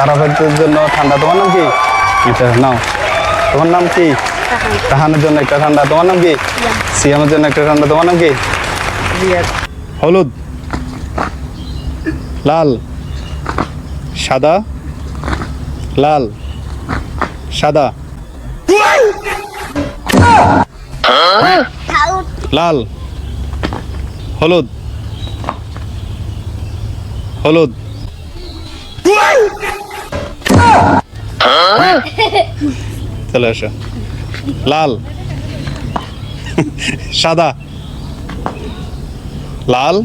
আরাফাতের জন্য ঠান্ডা। তোমার নাম কি? এটা নাও। তোমার নাম কি? তাহানের জন্য একটা ঠান্ডা। তোমার নাম কি? সিয়ামের জন্য একটা ঠান্ডা। তোমার নাম কি? হলুদ, লাল, সাদা, লাল, সাদা, লাল, হলুদ, হলুদ, চলে আসো। লাল, সাদা, লাল,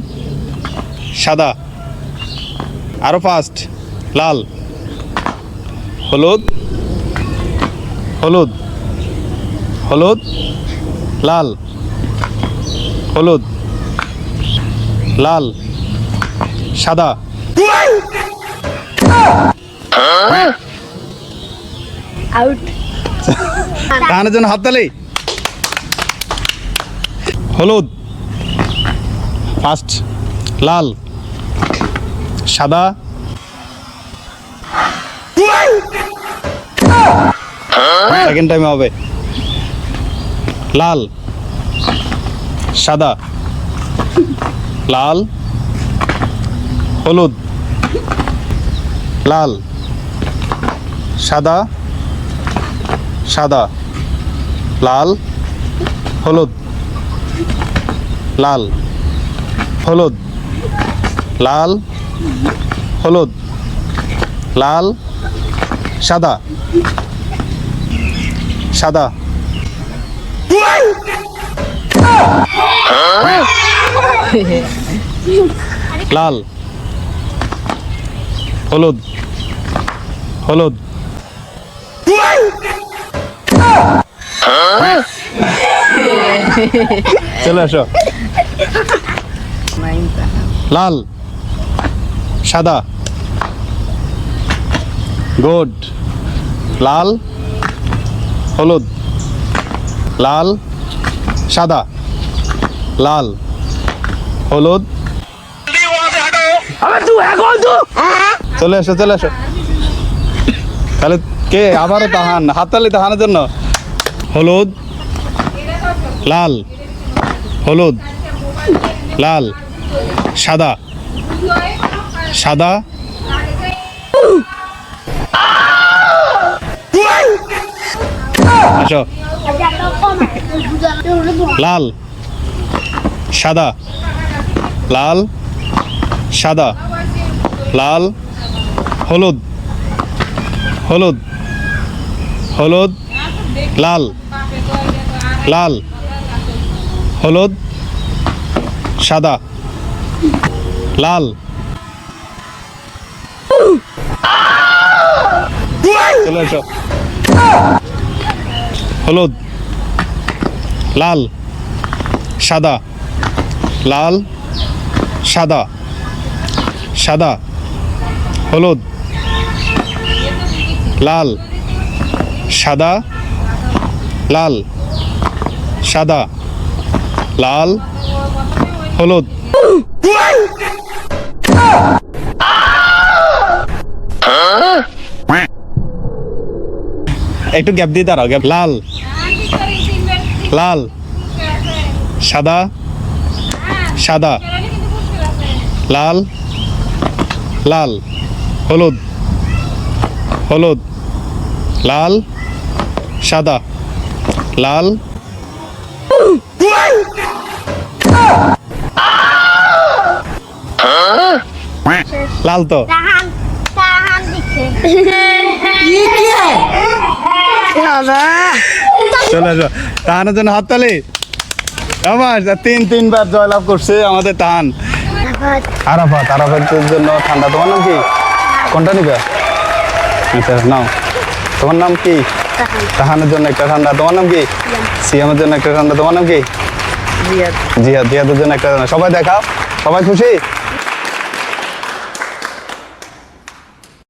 সাদা, আরো ফাস্ট। লাল, হলুদ, হলুদ, হলুদ, লাল, হলুদ, লাল, সাদা। আউট। তাহানের জন্য হাততালি। হলুদ, ফার্স্ট, লাল, সাদা, সেকেন্ড টাইমে হবে। লাল, সাদা, লাল, হলুদ, লাল, সাদা, সাদা, লাল, হলুদ, লাল, হলুদ, লাল, হলুদ, লাল, সাদা, সাদা। লাল, হলুদ, হলুদ, চলে আসো। লাল, সাদা, গুড। লাল, হলুদ, লাল, সাদা, লাল, হলুদ, চলে আসো, চলে আসো। তাহলে কে? আবারও তাহান। হাততালি তাহানের জন্য। হলুদ, লাল, হলুদ, লাল, সাদা, সাদা, আসো। লাল, সাদা, লাল, সাদা, লাল, হলুদ, হলুদ, হলুদ, লাল, লাল, হলুদ, সাদা, লাল, চলে আসো। হলুদ, লাল, সাদা, লাল, সাদা, সাদা, হলুদ, লাল, সাদা, লাল, সাদা, লাল, হলুদ। একটু গ্যাপ দিয়ে দাঁড়াও। গ্যাপ। লাল, লাল, সাদা, সাদা, লাল, লাল, হলুদ, হলুদ, লাল, সাদা, লাল, লাল তো। তাহান তাহান দিচ্ছে। চলে আসো। তাহানের জন্য হাততালি। আমার 3বার জয়লাভ করছে আমাদের তাহান। আরাফাত, আরাফাতের জন্য ঠান্ডা। তোমার নাম কি? কোনটা নিবে? আচ্ছা নাও। তোমার নাম কি? তাহানের জন্য একটা ঠান্ডা। তোমার নাম কি? সিয়ামের জন্য একটা ঠান্ডা। তোমার নাম কি? জিহাদ, জিহাদের জন্য একটা ঠান্ডা। সবাই দেখাও। সবাই খুশি?